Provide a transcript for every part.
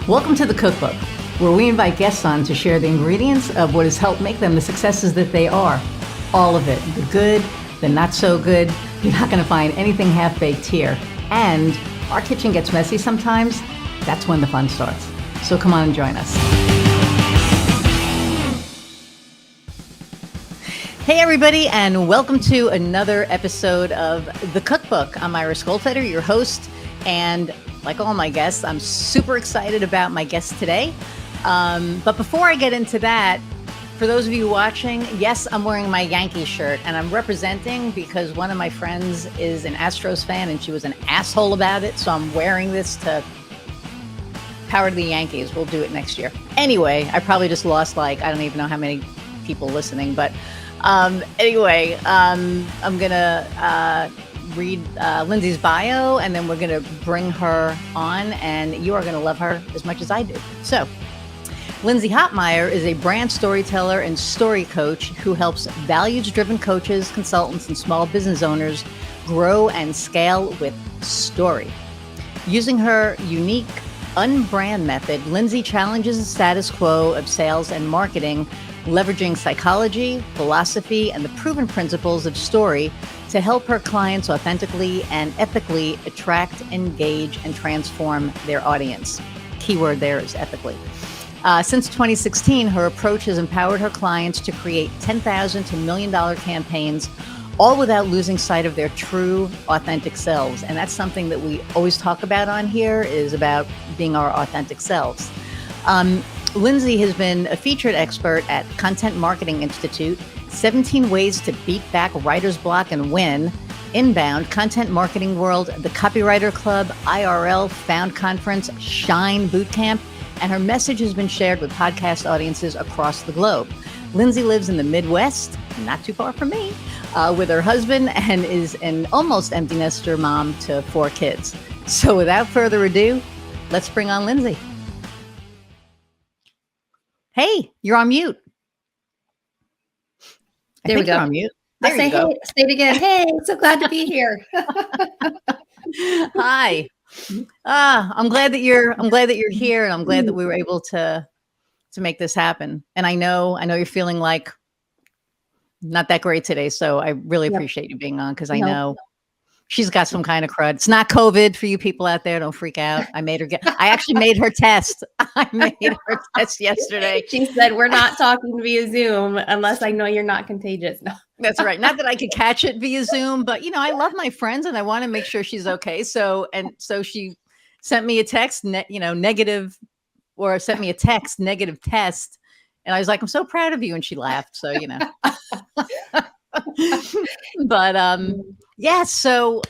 Welcome to the Cookbook, where we invite guests on to share the ingredients of what has helped make them the successes that they are. All of it, the good, the not so good. You're not going to find anything half-baked here. And our kitchen gets messy sometimes. That's when the fun starts. So come on and join us. Hey everybody, and welcome to another episode of The Cookbook. I'm Iris Goldfeder, your host, and like all my guests, I'm super excited about my guest today. But before I get into that, for those of you watching, yes, I'm wearing my Yankees shirt, and I'm representing because one of my friends is an Astros fan, and she was an asshole about it, so I'm wearing this to power to the Yankees. We'll do it next year. Anyway, I probably just lost I don't even know how many people listening, but anyway, I'm gonna read Lindsay's bio, and then we're gonna bring her on, and you are gonna love her as much as I do. So, Lindsay Hotmire is a brand storyteller and story coach who helps values-driven coaches, consultants, and small business owners grow and scale with story. Using her unique unbrand method, Lindsay challenges the status quo of sales and marketing, leveraging psychology, philosophy, and the proven principles of story to help her clients authentically and ethically attract, engage, and transform their audience. Keyword there is ethically. Since 2016, her approach has empowered her clients to create $10,000 to $1 million campaigns, all without losing sight of their true, authentic selves. And that's something that we always talk about on here, is about being our authentic selves. Lindsay has been a featured expert at Content Marketing Institute, 17 Ways to Beat Back Writer's Block and Win, Inbound, Content Marketing World, the Copywriter Club, IRL, Found Conference, Shine Bootcamp, and her message has been shared with podcast audiences across the globe. Lindsay lives in the Midwest, not too far from me, with her husband, and is an almost empty nester mom to 4 kids. So without further ado, let's bring on Lindsay. Hey, you're on mute. There we go. You're on mute. I'll say, hey, say it again. Hey, so glad to be here. Hi. I'm glad that you're here, and I'm glad that we were able to make this happen. And I know you're feeling like not that great today, so I really appreciate you being on, because I know she's got some kind of crud. It's not COVID for you people out there. Don't freak out. I actually made her test. I made her test yesterday. She said, we're not talking via Zoom unless I know you're not contagious. No. That's right. Not that I could catch it via Zoom, but I love my friends and I want to make sure she's okay. So she sent me a text, negative, or sent me a text, negative test. And I was like, I'm so proud of you. And she laughed. So, but, so,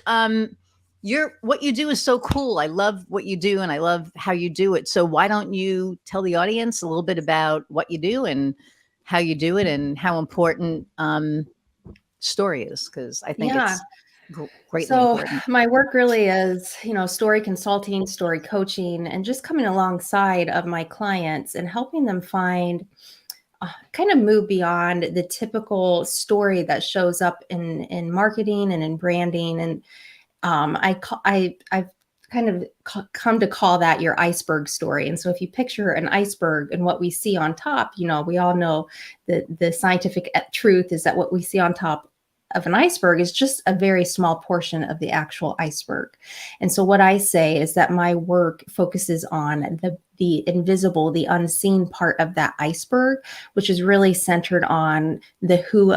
what you do is so cool. I love what you do and I love how you do it. So why don't you tell the audience a little bit about what you do and how you do it and how important, story is? Cause I think it's greatly important. My work really is, story consulting, story coaching, and just coming alongside of my clients and helping them find kind of move beyond the typical story that shows up in marketing and in branding. And I've kind of come to call that your iceberg story. And so if you picture an iceberg and what we see on top, we all know that the scientific truth is that what we see on top of an iceberg is just a very small portion of the actual iceberg. And so what I say is that my work focuses on the invisible, the unseen part of that iceberg, which is really centered on the who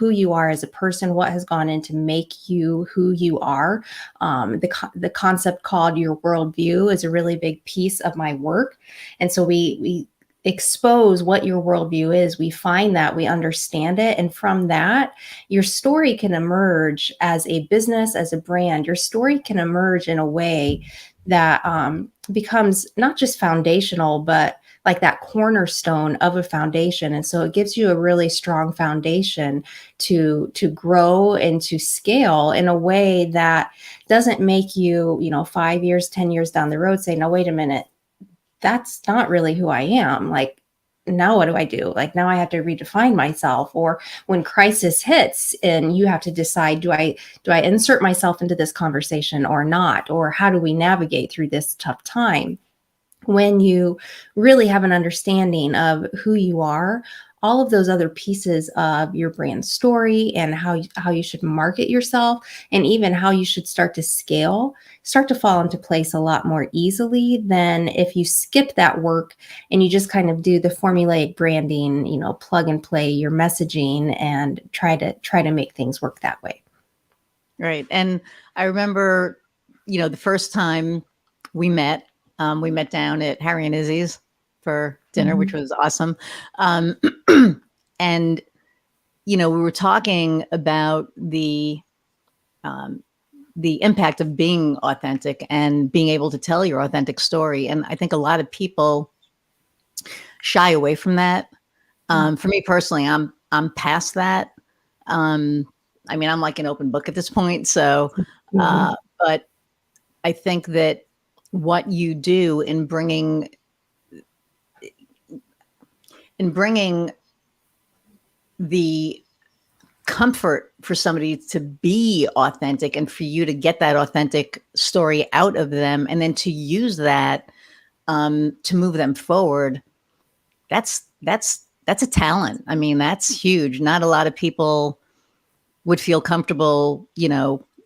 you are as a person, what has gone in to make you who you are. The concept called your worldview is a really big piece of my work. And so we expose what your worldview is. We find that, we understand it. And from that, your story can emerge as a business, as a brand. Your story can emerge in a way that becomes not just foundational, but like that cornerstone of a foundation. And so it gives you a really strong foundation to grow and to scale in a way that doesn't make you, 5 years, 10 years down the road say, no, wait a minute, that's not really who I am. Like, now what do I do? Like, now I have to redefine myself. Or when crisis hits and you have to decide, do I insert myself into this conversation or not? Or how do we navigate through this tough time? when you really have an understanding of who you are, all of those other pieces of your brand story and how you should market yourself, and even how you should start to scale, start to fall into place a lot more easily than if you skip that work and you just kind of do the formulaic branding, plug and play your messaging and try to make things work that way. Right. And I remember, the first time we met down at Harry and Izzy's for dinner, which was awesome. And, we were talking about the impact of being authentic and being able to tell your authentic story. And I think a lot of people shy away from that. For me personally, I'm past that. I'm like an open book at this point. So, but I think that what you do in bringing the comfort for somebody to be authentic and for you to get that authentic story out of them and then to use that to move them forward, that's a talent. That's huge. Not a lot of people would feel comfortable,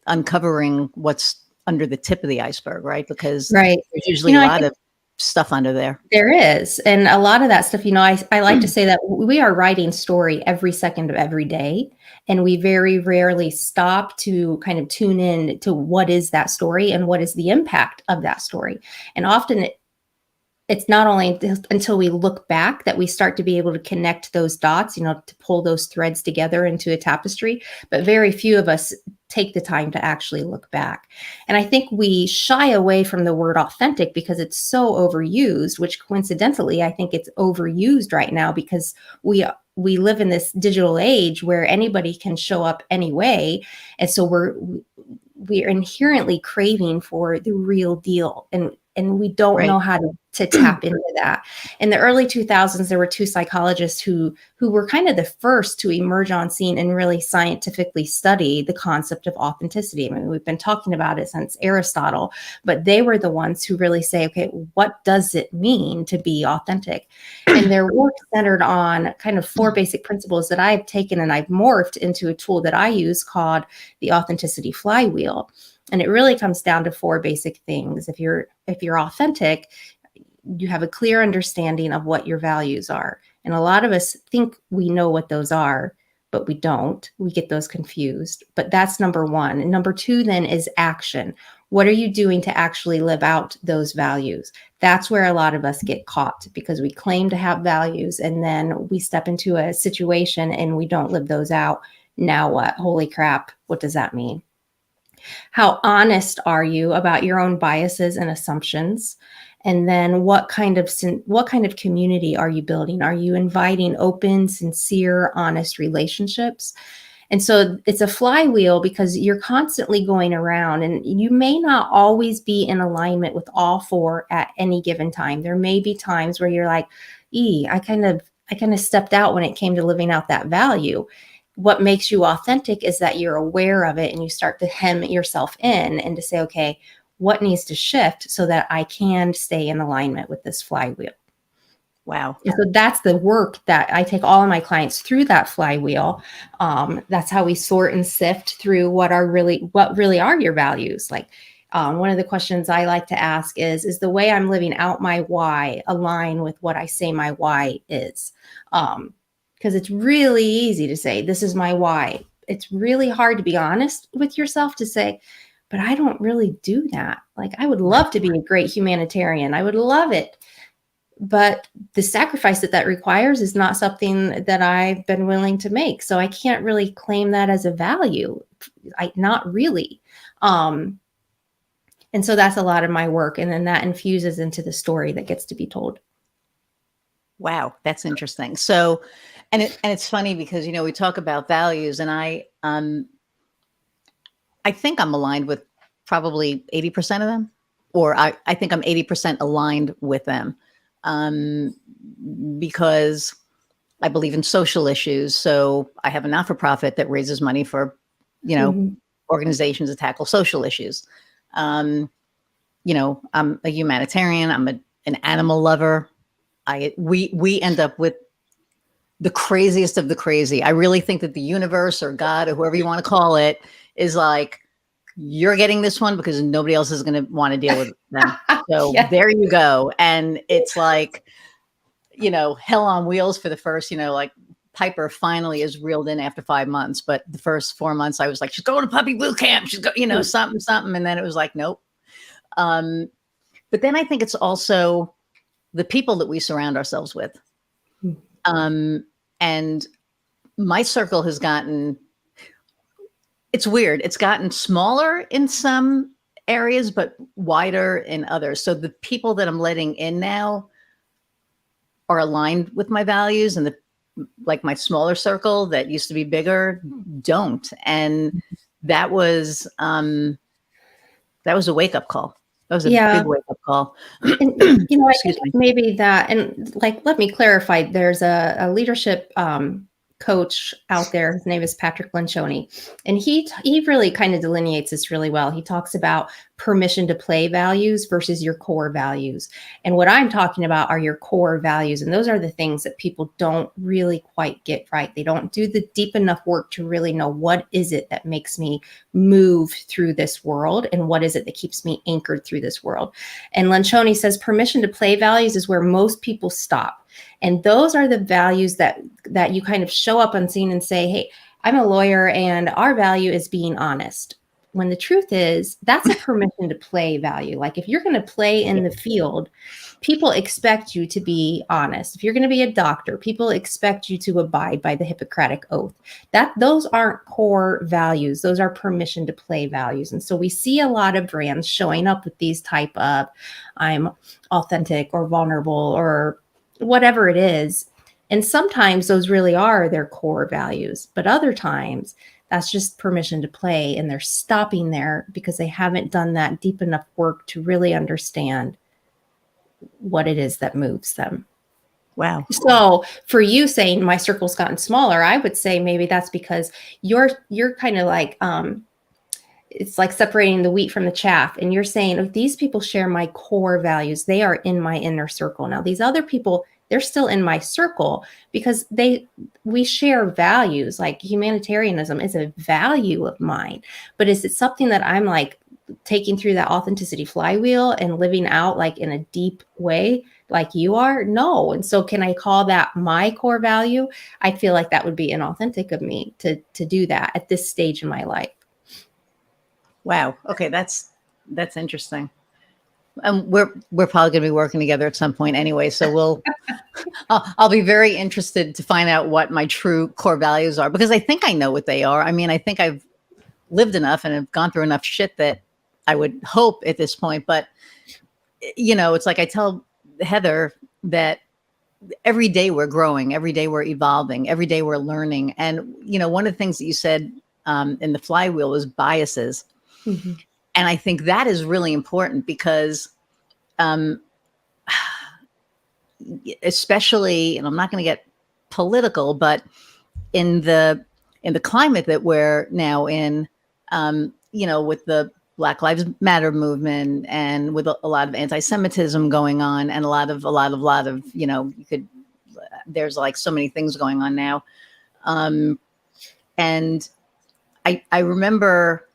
uncovering what's under the tip of the iceberg, right? Because there's usually a lot of stuff under there. There is. And a lot of that stuff, I like to say that we are writing story every second of every day. And we very rarely stop to kind of tune in to what is that story and what is the impact of that story. And often it's not only until we look back that we start to be able to connect those dots, to pull those threads together into a tapestry. But very few of us take the time to actually look back. And I think we shy away from the word authentic because it's so overused, which coincidentally, I think it's overused right now because we live in this digital age where anybody can show up anyway. And so we're inherently craving for the real deal. And we don't know how to tap into that. In the early 2000s, there were two psychologists who were kind of the first to emerge on scene and really scientifically study the concept of authenticity. We've been talking about it since Aristotle, but they were the ones who really say, okay, what does it mean to be authentic? And their work centered on kind of 4 basic principles that I've taken and I've morphed into a tool that I use called the authenticity flywheel. And it really comes down to 4 basic things. If you're authentic, you have a clear understanding of what your values are. And a lot of us think we know what those are, but we don't. We get those confused. But that's number 1. And number 2 then is action. What are you doing to actually live out those values? That's where a lot of us get caught because we claim to have values and then we step into a situation and we don't live those out. Now what? Holy crap. What does that mean? How honest are you about your own biases and assumptions? And then what kind of community are you building? Are you inviting open, sincere, honest relationships? And so it's a flywheel because you're constantly going around and you may not always be in alignment with all 4 at any given time. There may be times where you're like, I kind of stepped out when it came to living out that value. What makes you authentic is that you're aware of it and you start to hem yourself in and to say, okay, what needs to shift so that I can stay in alignment with this flywheel? Wow. And so that's the work that I take all of my clients through that flywheel. That's how we sort and sift through what really are your values. Like one of the questions I like to ask is the way I'm living out my why align with what I say my why is? Because it's really easy to say, this is my why. It's really hard to be honest with yourself to say, but I don't really do that. Like, I would love to be a great humanitarian. I would love it. But the sacrifice that requires is not something that I've been willing to make. So I can't really claim that as a value. Not really. And so that's a lot of my work. And then that infuses into the story that gets to be told. Wow, that's interesting. So, and it's funny because, we talk about values and I think I'm aligned with probably 80% of them, or I think I'm 80% aligned with them because I believe in social issues. So I have a not-for-profit that raises money for, organizations that tackle social issues. I'm a humanitarian. I'm a an animal lover. We end up with the craziest of the crazy. I really think that the universe or God or whoever you want to call it is like, you're getting this one because nobody else is going to want to deal with them. So Yeah. there you go. And it's like, hell on wheels for the first, like Piper finally is reeled in after 5 months. But the first 4 months I was like, she's going to puppy boot camp. She's going, something. And then it was like, nope. But then I think it's also the people that we surround ourselves with. And my circle has gotten, it's weird. It's gotten smaller in some areas, but wider in others. So the people that I'm letting in now are aligned with my values, and like my smaller circle that used to be bigger don't. And that was a wake up call. That was a big wake up call. And, I think maybe that, and like, let me clarify, there's a leadership coach out there. His name is Patrick Lencioni, and he really kind of delineates this really well. He talks about permission to play values versus your core values. And what I'm talking about are your core values. And those are the things that people don't really quite get right. They don't do the deep enough work to really know, what is it that makes me move through this world? And what is it that keeps me anchored through this world? And Lencioni says permission to play values is where most people stop. And those are the values that you kind of show up unseen and say, hey, I'm a lawyer and our value is being honest. When the truth is, that's a permission to play value. Like, if you're going to play in the field, people expect you to be honest. If you're going to be a doctor, people expect you to abide by the Hippocratic Oath. Those aren't core values. Those are permission to play values. And so we see a lot of brands showing up with these type of, I'm authentic or vulnerable or whatever it is. And sometimes those really are their core values, but other times that's just permission to play, and they're stopping there because they haven't done that deep enough work to really understand what it is that moves them. Wow. So for you saying my circle's gotten smaller, I would say maybe that's because you're kind of like, it's like separating the wheat from the chaff. And you're saying, if these people share my core values, they are in my inner circle. Now, these other people, they're still in my circle because we share values. Like, humanitarianism is a value of mine. But is it something that I'm like taking through that authenticity flywheel and living out like in a deep way like you are? No. And so can I call that my core value? I feel like that would be inauthentic of me to do that at this stage in my life. Wow. Okay. That's interesting. We're probably going to be working together at some point anyway. So I'll be very interested to find out what my true core values are, because I think I know what they are. I mean, I think I've lived enough and have gone through enough shit that I would hope at this point. But, it's like I tell Heather that every day we're growing, every day we're evolving, every day we're learning. And, one of the things that you said in the flywheel was biases. Mm-hmm. And I think that is really important because, especially, and I'm not going to get political, but in the climate that we're now in, with the Black Lives Matter movement and with a lot of anti-Semitism going on, and a lot of, there's like so many things going on now. And I remember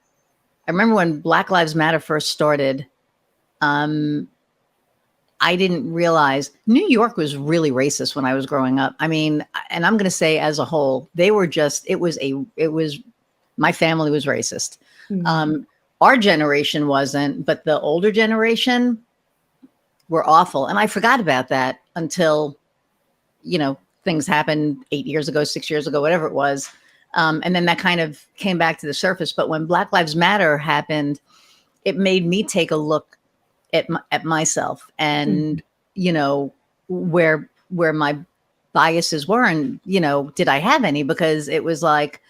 when Black Lives Matter first started, I didn't realize New York was really racist when I was growing up. I mean, and I'm going to say as a whole, they were just, my family was racist. Mm-hmm. Our generation wasn't, but the older generation were awful. And I forgot about that until, things happened 8 years ago, 6 years ago, whatever it was. And then that kind of came back to the surface. But when Black Lives Matter happened, it made me take a look at myself and, where my biases were. And, did I have any? Because it was like,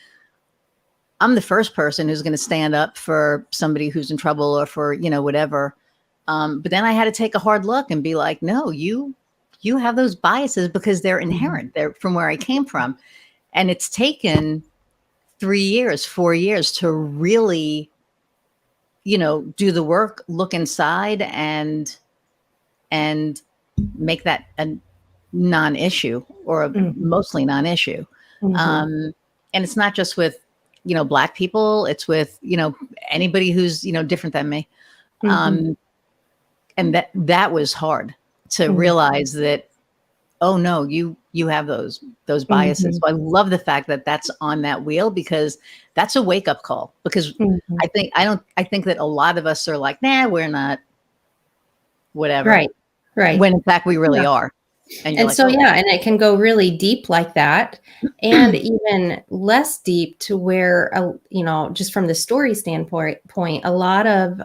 I'm the first person who's going to stand up for somebody who's in trouble or for, whatever. But then I had to take a hard look and be like, no, you have those biases because they're inherent. They're from where I came from. And it's taken 3 years, 4 years to really, do the work, look inside and make that a non-issue or a Mhm. mostly non-issue. Mhm. And it's not just with, Black people, it's with, anybody who's, different than me. Mhm. Um, and that was hard to Mhm. realize that, oh no, you have those biases. Mhm. So I love the fact that that's on that wheel, because that's a wake up call. Because Mhm. I think that a lot of us are like, nah, we're not, whatever, Right. Right. when in fact we really Yeah. are. And you're And like, so, oh, yeah, and it can go really deep like that, and even less deep to where, just from the story standpoint, a lot of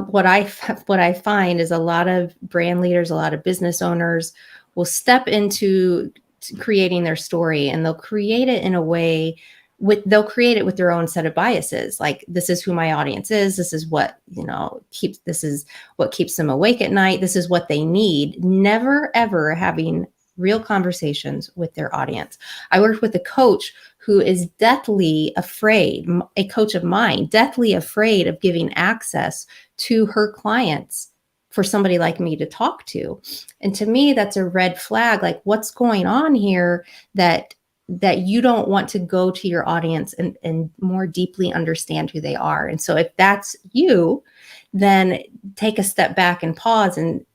what I find is a lot of brand leaders, a lot of business owners will step into creating their story, and they'll create it in a way they'll create it with their own set of biases. Like, this is who my audience is. This is what, this is what keeps them awake at night. This is what they need. Never ever having real conversations with their audience. I worked with a coach who is deathly afraid, a coach of mine, deathly afraid of giving access to her clients for somebody like me to talk to. And to me, that's a red flag. Like, what's going on here that you don't want to go to your audience and more deeply understand who they are. And so if that's you, then take a step back and pause and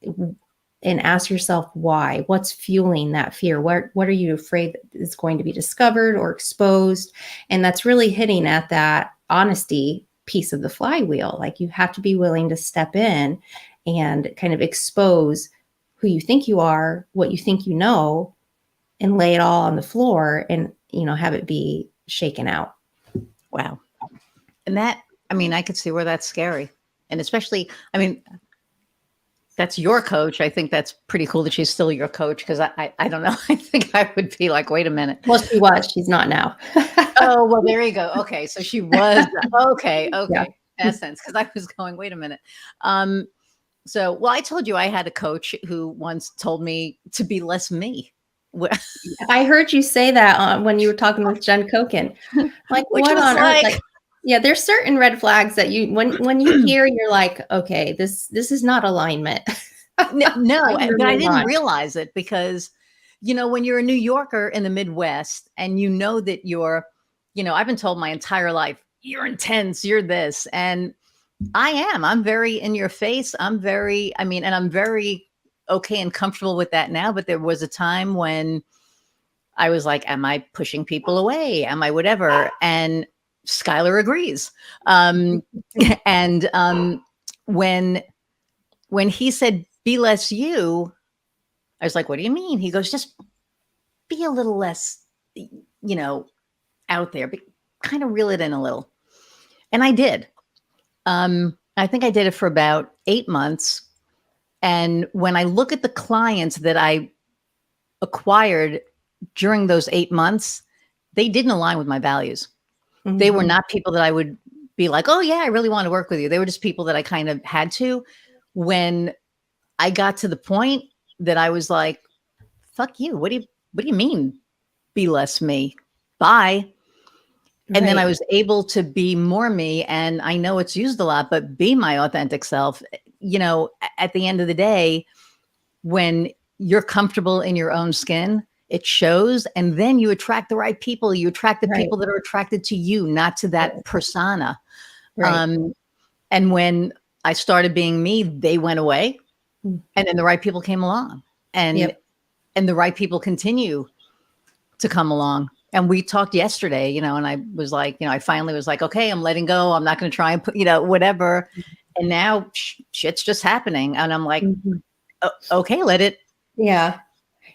ask yourself why. What's fueling that fear? What are you afraid is going to be discovered or exposed? And that's really hitting at that honesty piece of the flywheel. Like, you have to be willing to step in and kind of expose who you think you are, what you think you know, and lay it all on the floor and, have it be shaken out. wow. And that, I mean, I could see where that's scary. And especially, I mean, that's your coach. I think that's pretty cool that she's still your coach, because I don't know. I think I would be like, wait a minute. Well, she was. She's not now. Oh, well, there you go. Okay. So she was. Okay. Yeah. Okay. That sense. Because I was going, wait a minute. Um, well, I told you I had a coach who once told me to be less me. I heard you say that when you were talking with Jen Koken. Like, Which what was on earth? like, Like, yeah, there's certain red flags that when you hear, you're like, okay, this is not alignment. no, I'm gonna but I move didn't on. realize it because, when you're a New Yorker in the Midwest and you know that you're, I've been told my entire life, you're intense, you're this. And I am. I'm very in your face. And I'm very okay and comfortable with that now. But there was a time when I was like, am I pushing people away? Am I whatever? And Skylar agrees. And when he said, be less you, I was like, what do you mean? He goes, just be a little less, out there, but kind of reel it in a little. And I did. I think I did it for about 8 months. And when I look at the clients that I acquired during those 8 months, they didn't align with my values. They were Mhm. not people that I would be like, oh, yeah, I really want to work with you. They were just people that I kind of had to. When I got to the point that I was like, fuck you. What do you mean? Be less me. Bye. And then I Right. was able to be more me. And I know it's used a lot, but be my authentic self. At the end of the day, when you're comfortable in your own skin, it shows. And then you attract the right people. You attract the Right. people that are attracted to you, not to that persona. Right. Um, and when I started being me, they went away. Mm. And then the right people came along. And Yep. and the right people continue to come along. And we talked yesterday, and I was like, I finally was like, okay, I'm letting go. I'm not going to try and put, whatever. And now shit's just happening. And I'm like, Mhm. Okay, Yeah.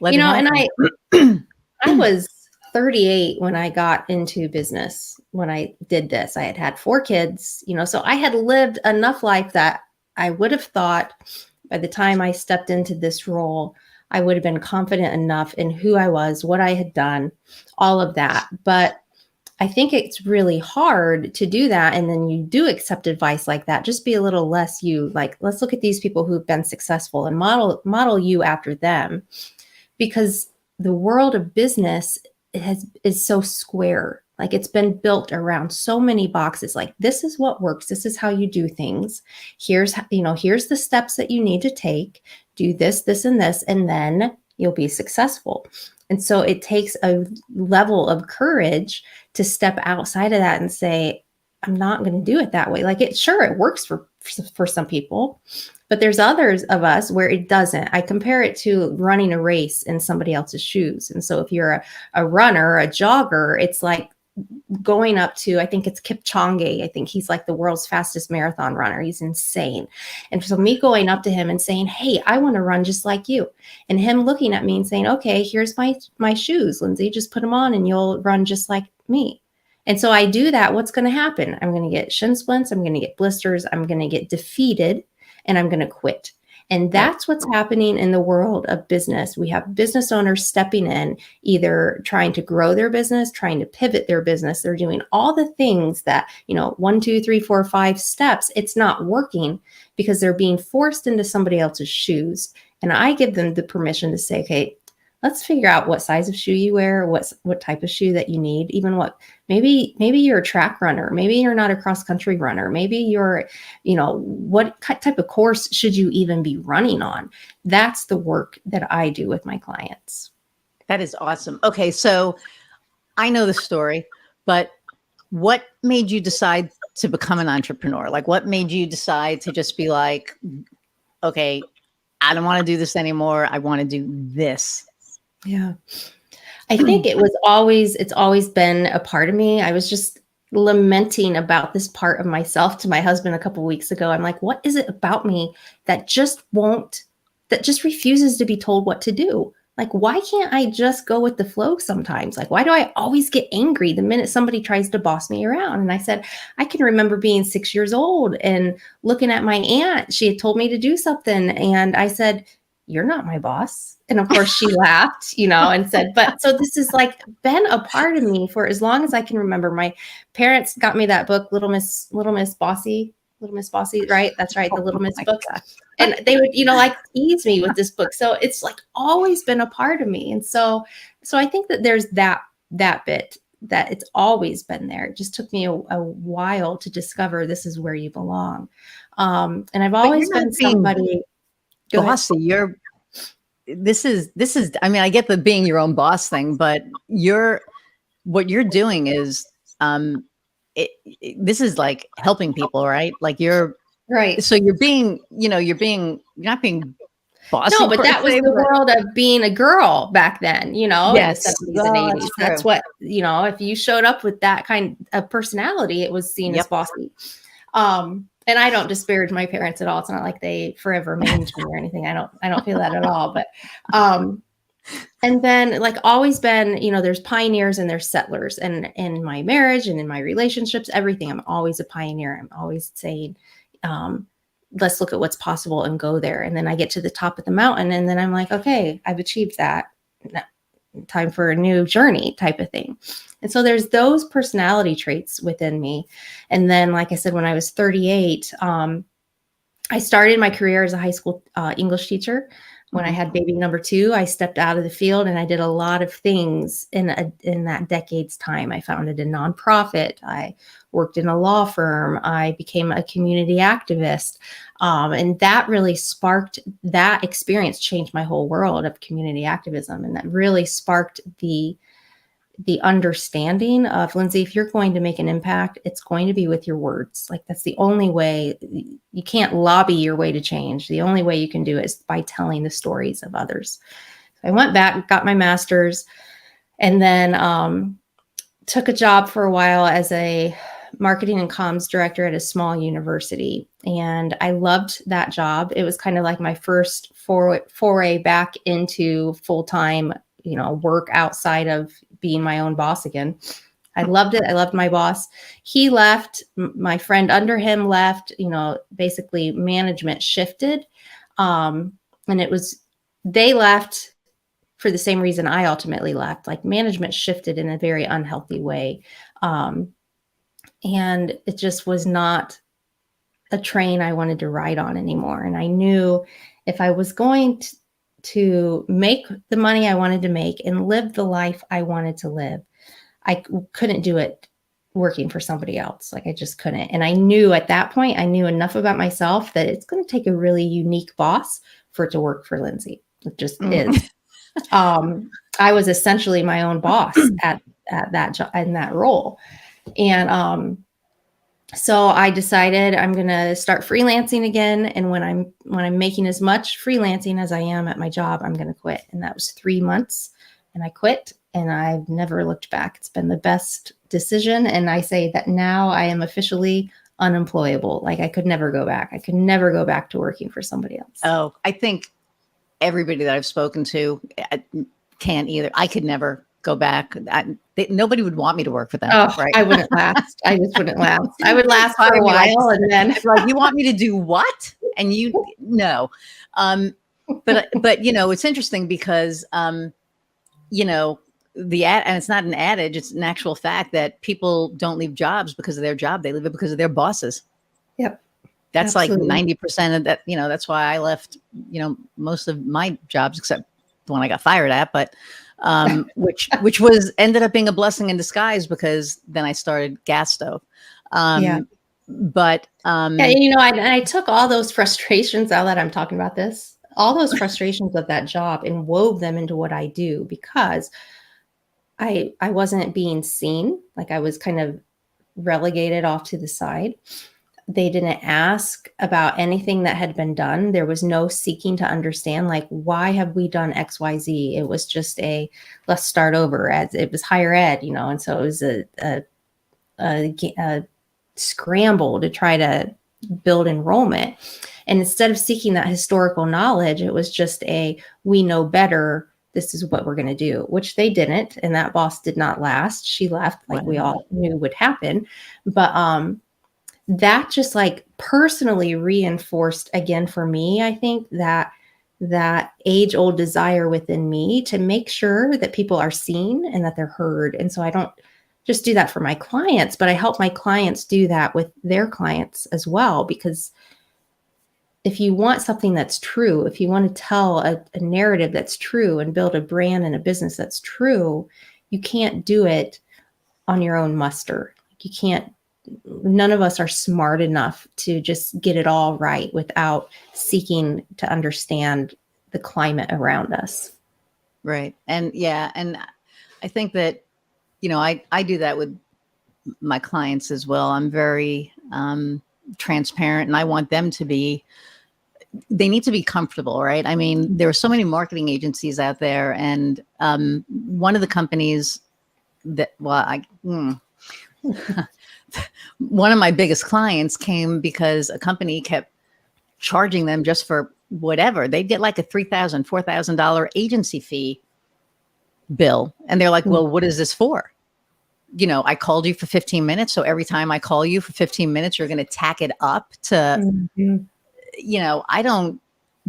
let it And happen. I was 38 when I got into business. When I did this, I had had 4 kids, so I had lived enough life that I would have thought by the time I stepped into this role, I would have been confident enough in who I was, what I had done, all of that. But I think it's really hard to do that. And then you do accept advice like that. Just be a little less you. Like, let's look at these people who've been successful and model you after them, because the world of business is so square. Like, it's been built around so many boxes. Like, this is what works. This is how you do things. Here's the steps that you need to take. do this, this, and this, and then you'll be successful. And so it takes a level of courage to step outside of that and say, I'm not going to do it that way. Like it works for some people, but there's others of us where it doesn't. I compare it to running a race in somebody else's shoes. And so if you're a runner, a jogger, it's like going up to, I think it's Kipchoge. I think he's like the world's fastest marathon runner. He's insane. And so me going up to him and saying, hey, I want to run just like you. And him looking at me and saying, okay, here's my shoes, Lindsay, just put them on and you'll run just like me. And so I do that. What's going to happen? I'm going to get shin splints. I'm going to get blisters. I'm going to get defeated and I'm going to quit. And that's what's happening in the world of business. We have business owners stepping in, either trying to grow their business, trying to pivot their business. They're doing all the things that, 1, 2, 3, 4, 5 steps. It's not working because they're being forced into somebody else's shoes. And I give them the permission to say, okay, let's figure out what size of shoe you wear, what type of shoe that you need, even maybe you're a track runner, maybe you're not a cross country runner, maybe you're, what type of course should you even be running on? That's the work that I do with my clients. That is awesome. Okay, so I know the story, but what made you decide to become an entrepreneur? Like, what made you decide to just be like, okay, I don't want to do this anymore. I want to do this. Yeah. I think it's always been a part of me. I was just lamenting about this part of myself to my husband a couple of weeks ago. I'm like, what is it about me that just refuses to be told what to do? Like, why can't I just go with the flow sometimes? Like, why do I always get angry the minute somebody tries to boss me around? And I said, I can remember being 6 years old and looking at my aunt. She had told me to do something. And I said, you're not my boss. And of course she laughed, and said, but so this has like been a part of me for as long as I can remember. My parents got me that book, Little Miss Bossy, right? That's right. The Little Miss book. And they would, like tease me with this book. So it's like always been a part of me. And so I think that there's that bit that it's always been there. It just took me a while to discover this is where you belong. And I've always been somebody bossy. This is, I mean, I get the being your own boss thing, but what you're doing is, this is like helping people, right? Like you're right. So you're not being bossy. No, but that was the world of being a girl back then, yes, in the 70s and 80s. That's what, if you showed up with that kind of personality, it was seen as bossy. And I don't disparage my parents at all. It's not like they forever mange me or anything. I don't feel that at all. But, and then like always been, there's pioneers and there's settlers, and in my marriage and in my relationships, everything, I'm always a pioneer. I'm always saying, let's look at what's possible and go there. And then I get to the top of the mountain and then I'm like, okay, I've achieved that. Time for a new journey type of thing. And so there's those personality traits within me. And then, like I said, when I was 38, I started my career as a high school English teacher. When I had baby number 2, I stepped out of the field and I did a lot of things in that decade's time. I founded a nonprofit. I worked in a law firm. I became a community activist. And that really sparked, that experience changed my whole world of community activism. And that really sparked the understanding of, Lindsay, if you're going to make an impact, it's going to be with your words. Like that's the only way. You can't lobby your way to change. The only way you can do it is by telling the stories of others. So I went back, got my master's, and then took a job for a while as a marketing and comms director at a small university. And I loved that job. It was kind of like my first foray back into full-time, work outside of being my own boss again. I loved it. I loved my boss. He left. My friend under him left. Basically management shifted. And they left for the same reason I ultimately left. Like management shifted in a very unhealthy way. And it just was not a train I wanted to ride on anymore. And I knew if I was going to make the money I wanted to make and live the life I wanted to live, I couldn't do it working for somebody else. Like I just couldn't. And I knew at that point, I knew enough about myself that it's going to take a really unique boss for it to work for Lindsay. It just is. I was essentially my own boss at that job, in that role. And so I decided I'm going to start freelancing again. And when I'm making as much freelancing as I am at my job, I'm going to quit. And that was 3 months. And I quit, and I've never looked back. It's been the best decision. And I say that now I am officially unemployable. Like I could never go back. I could never go back to working for somebody else. Oh, I think everybody that I've spoken to can't either. I could never go back. Nobody would want me to work for them. Oh, right? I wouldn't last. I just wouldn't last. I would last for a while, and then like, you want me to do what? And no. But it's interesting because and it's not an adage, it's an actual fact that people don't leave jobs because of their job. They leave it because of their bosses. Yep. That's Absolutely. like 90% of that. That's why I left, most of my jobs, except the one I got fired at, but which ended up being a blessing in disguise, because then I started Gasstove. But I took all those frustrations, now that I'm talking about this, all those frustrations of that job, and wove them into what I do, because I wasn't being seen. Like I was kind of relegated off to the side. They didn't ask about anything that had been done. There was no seeking to understand, like, why have we done X, Y, Z? It was just let's start over, as it was higher ed, and so it was a scramble to try to build enrollment. And instead of seeking that historical knowledge, it was just we know better. This is what we're going to do, which they didn't. And that boss did not last. She left, like we all knew would happen. But that just like personally reinforced again for me, I think, that age-old desire within me to make sure that people are seen and that they're heard. And so I don't just do that for my clients, but I help my clients do that with their clients as well. Because if you want something that's true, if you want to tell a narrative that's true and build a brand and a business that's true, you can't do it on your own muster. You can't. None of us are smart enough to just get it all right without seeking to understand the climate around us. Right. And and I think that, I do that with my clients as well. I'm very transparent, and I want them to be, they need to be comfortable, right? I mean, there are so many marketing agencies out there, and one of the companies that, one of my biggest clients came because a company kept charging them just for whatever. They'd get like a $3,000, $4,000 agency fee bill. And they're like, well, what is this for? I called you for 15 minutes. So every time I call you for 15 minutes, you're going to tack it up to, I don't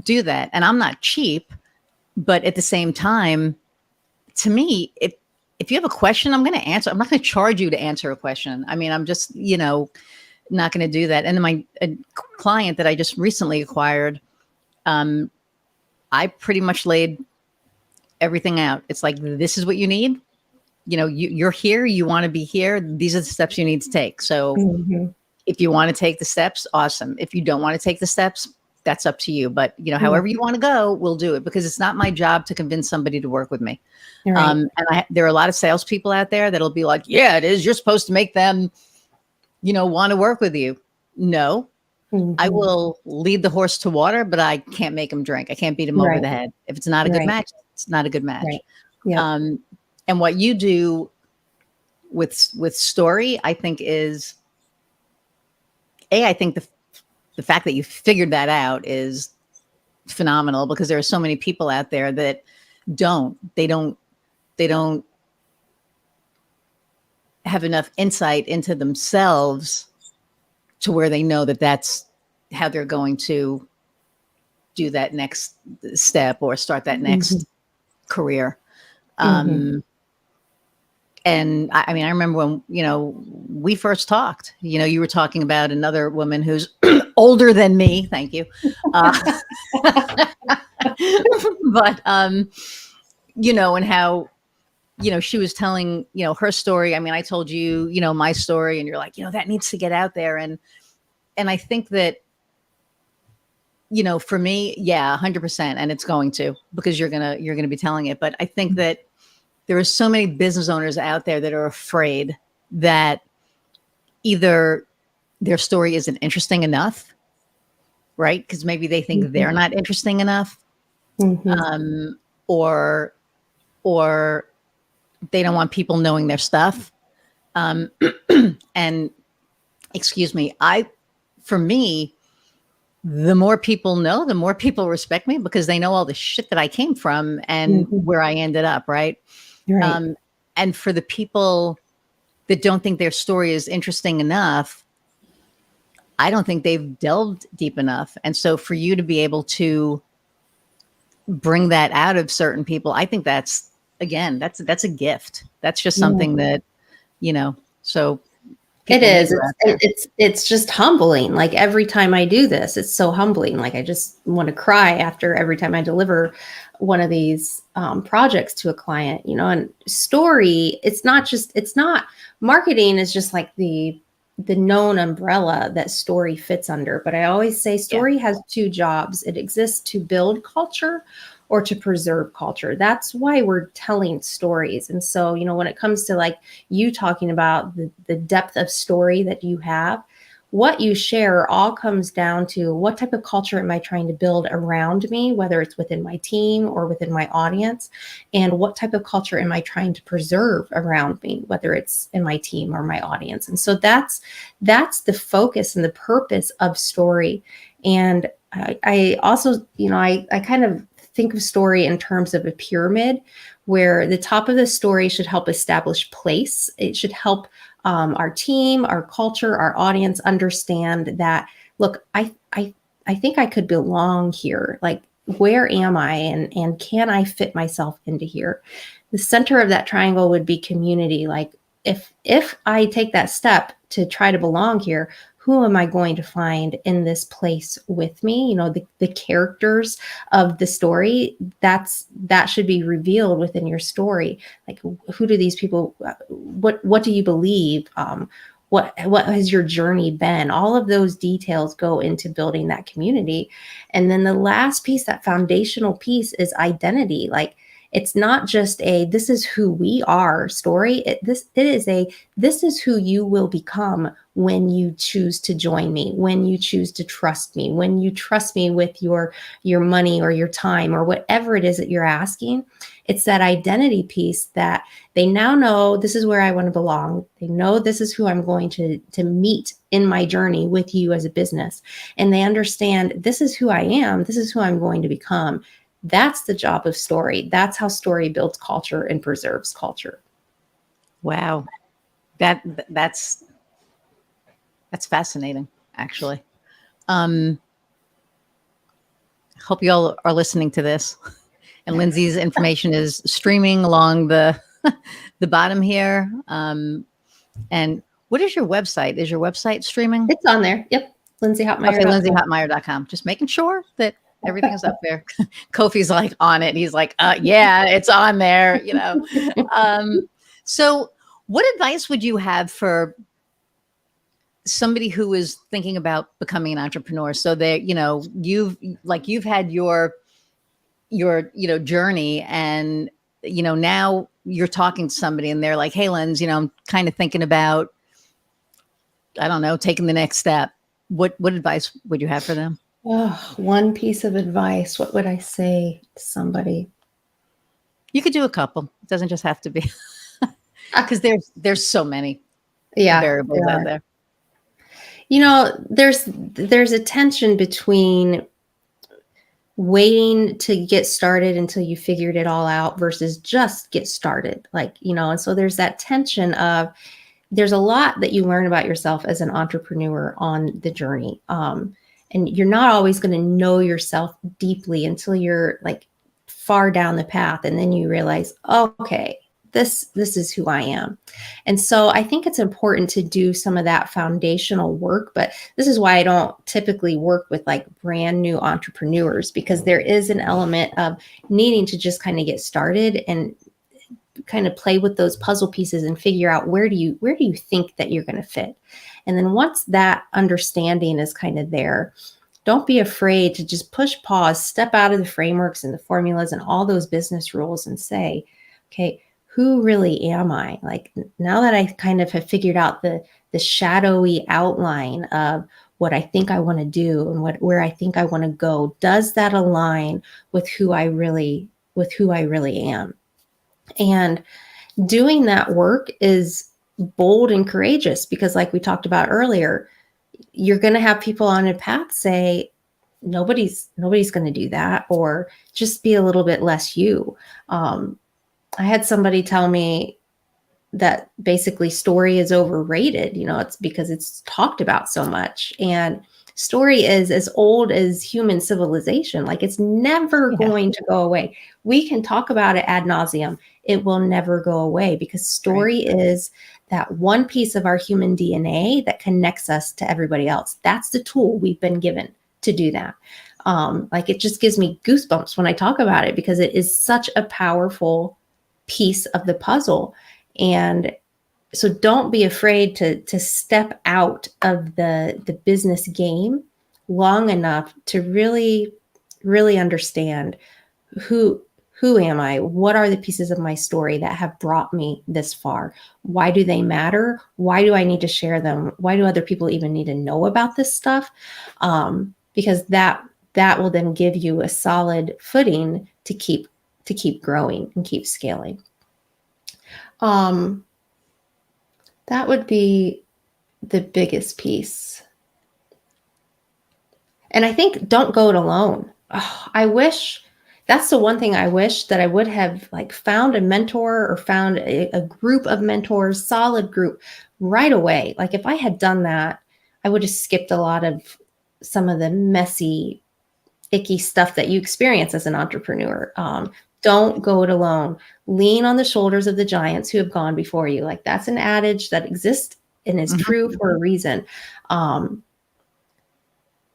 do that. And I'm not cheap, but at the same time, to me, if you have a question, I'm going to answer. I'm not going to charge you to answer a question. I mean, I'm just, not going to do that. And then my client that I just recently acquired, I pretty much laid everything out. It's like, this is what you need. You're here. You want to be here. These are the steps you need to take. So if you want to take the steps, awesome. If you don't want to take the steps, that's up to you. But, however you want to go, we'll do it, because it's not my job to convince somebody to work with me. Right. And there are a lot of salespeople out there that'll be like, yeah, it is. You're supposed to make them, want to work with you. No, I will lead the horse to water, but I can't make him drink. I can't beat him over the head. If it's not a good match, it's not a good match. Right. Yeah. And what you do with story, I think is, I think the fact that you figured that out is phenomenal, because there are so many people out there that don't have enough insight into themselves to where they know that that's how they're going to do that next step or start that next career. And I mean, I remember when, we first talked, you were talking about another woman who's older than me. Thank you. But, and how she was telling, her story. I mean, I told you, my story, and you're like, that needs to get out there. And I think that, for me, yeah, 100%. And it's going to, because you're going to be telling it. But I think that there are so many business owners out there that are afraid that either their story isn't interesting enough, right? Because maybe they think Mhm. they're not interesting enough, Mhm. or they don't want people knowing their stuff. And excuse me, for me, the more people know, the more people respect me, because they know all the shit that I came from and Mhm. where I ended up, right? Right. Um, and for the people that don't think their story is interesting enough, I don't think they've delved deep enough. And so for you to be able to bring that out of certain people, I think that's a gift. That's just Yeah. something that, so It people need is. you out there. It's just humbling. Like every time I do this, it's so humbling. Like I just want to cry after every time I deliver one of these projects to a client. And story. It's not marketing is just like the known umbrella that story fits under. But I always say Yeah. story has two jobs. It exists to build culture or to preserve culture. That's why we're telling stories. And so, when it comes to like you talking about the depth of story that you have, what you share all comes down to what type of culture am I trying to build around me, whether it's within my team or within my audience, and what type of culture am I trying to preserve around me, whether it's in my team or my audience. And so that's the focus and the purpose of story. And I also, I kind of think of story in terms of a pyramid, where the top of the story should help establish place. It should help our team, our culture, our audience understand that, look, I think I could belong here. Like, where am I, and can I fit myself into here? The center of that triangle would be community. Like, if I take that step to try to belong here, who am I going to find in this place with me? The characters of the story, that should be revealed within your story. Like, who do these people, what do you believe? What has your journey been? All of those details go into building that community. And then the last piece, that foundational piece, is identity. Like, it's not just this is who we are story. This is who you will become when you choose to join me, when you choose to trust me, when you trust me with your money or your time or whatever it is that you're asking. It's that identity piece that they now know, this is where I want to belong. They know this is who I'm going to meet in my journey with you as a business. And they understand, this is who I am. This is who I'm going to become. That's the job of story. That's how story builds culture and preserves culture. Wow. That's fascinating, actually. Hope you all are listening to this. And Lindsay's information is streaming along the the bottom here. And what is your website? Is your website streaming? It's on there. Yep. Okay, LindsayHotmire.com. LindsayHotmire.com. Just making sure that everything is up there. Kofi's like on it. He's like, yeah, it's on there, So what advice would you have for somebody who is thinking about becoming an entrepreneur? So that, you've had your journey, and, now you're talking to somebody and they're like, hey, Linz, I'm kind of thinking about, I don't know, taking the next step. What advice would you have for them? Oh, one piece of advice. What would I say to somebody? You could do a couple. It doesn't just have to be, because there's so many Yeah, variables out there. There's a tension between waiting to get started until you figured it all out versus just get started. And so there's that tension of, there's a lot that you learn about yourself as an entrepreneur on the journey. And you're not always going to know yourself deeply until you're like far down the path. And then you realize, oh, okay, this is who I am. And so I think it's important to do some of that foundational work. But this is why I don't typically work with like brand new entrepreneurs, because there is an element of needing to just kind of get started. And kind of play with those puzzle pieces and figure out where do you think that you're going to fit. And then once that understanding is kind of there, don't be afraid to just push pause, step out of the frameworks and the formulas and all those business rules and say, okay, who really am I? Like, now that I kind of have figured out the shadowy outline of what I think I want to do and where I think I want to go, does that align with who I really am? And doing that work is bold and courageous, because like we talked about earlier, you're going to have people on a path say, nobody's going to do that, or just be a little bit less you. I had somebody tell me that basically story is overrated. It's because it's talked about so much. And story is as old as human civilization. Like, it's never going to go away. We can talk about it ad nauseum. It will never go away, because story is that one piece of our human DNA that connects us to everybody else. That's the tool we've been given to do that. Like, it just gives me goosebumps when I talk about it, because it is such a powerful piece of the puzzle. And so don't be afraid to step out of the business game long enough to really, really understand who am I? What are the pieces of my story that have brought me this far? Why do they matter? Why do I need to share them? Why do other people even need to know about this stuff? Because that will then give you a solid footing to keep growing and keep scaling. That would be the biggest piece. And I think don't go it alone. I wish, that's the one thing I wish, that I would have like found a mentor or found a group of mentors, solid group right away. Like, if I had done that, I would have skipped a lot of some of the messy, icky stuff that you experience as an entrepreneur. Don't go it alone. Lean on the shoulders of the giants who have gone before you. Like, that's an adage that exists and is true for a reason.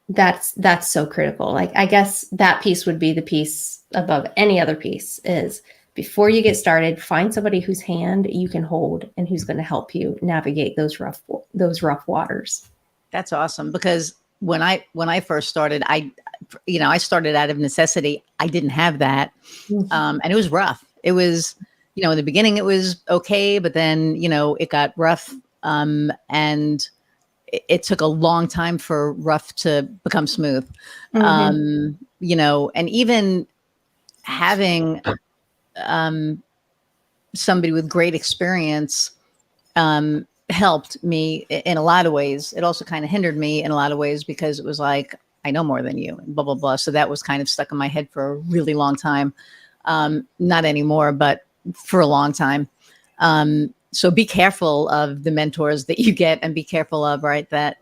That's so critical. Like, I guess that piece would be the piece above any other piece, is before you get started, find somebody whose hand you can hold and who's going to help you navigate those rough waters. That's awesome, because when I first started, I started out of necessity. I didn't have that. And it was rough. It was, in the beginning it was okay, but then, it got rough. And it took a long time for rough to become smooth. And even having, somebody with great experience, helped me in a lot of ways. It also kind of hindered me in a lot of ways, because it was like, I know more than you, and blah, blah, blah. So that was kind of stuck in my head for a really long time. Not anymore, but for a long time. So be careful of the mentors that you get, and be careful of, that.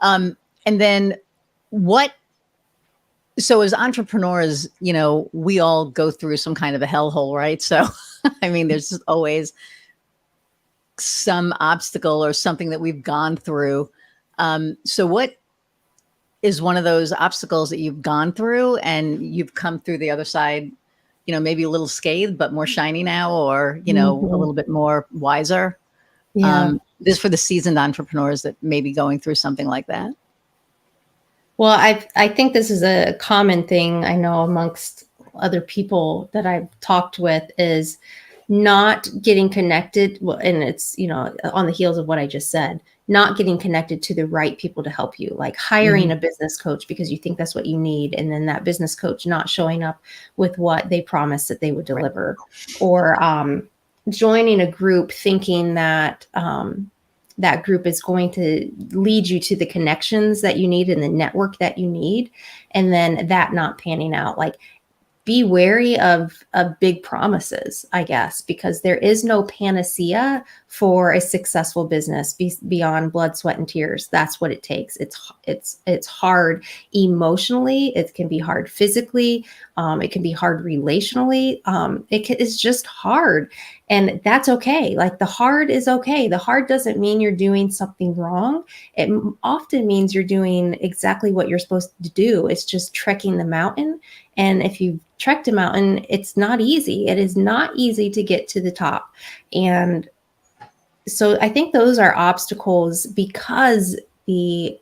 And then so as entrepreneurs, we all go through some kind of a hellhole, right? So, I mean, there's just always some obstacle or something that we've gone through. So what is one of those obstacles that you've gone through and you've come through the other side, maybe a little scathed, but more shiny now, or, a little bit more wiser? Yeah. This is for the seasoned entrepreneurs that may be going through something like that. Well, I think this is a common thing I know amongst other people that I've talked with, is not getting connected. Well, and it's, on the heels of what I just said, not getting connected to the right people to help you, like hiring a business coach because you think that's what you need, and then that business coach not showing up with what they promised that they would deliver, or joining a group thinking that that group is going to lead you to the connections that you need and the network that you need, and then that not panning out. Like, be wary of big promises, I guess, because there is no panacea for a successful business beyond blood, sweat, and tears. That's what it takes. It's hard emotionally. It can be hard physically. It can be hard relationally. It's just hard, and that's okay. Like, the hard is okay. The hard doesn't mean you're doing something wrong. It often means you're doing exactly what you're supposed to do. It's just trekking the mountain And if you've trekked a mountain, it's not easy. It is not easy to get to the top. And so I think those are obstacles because the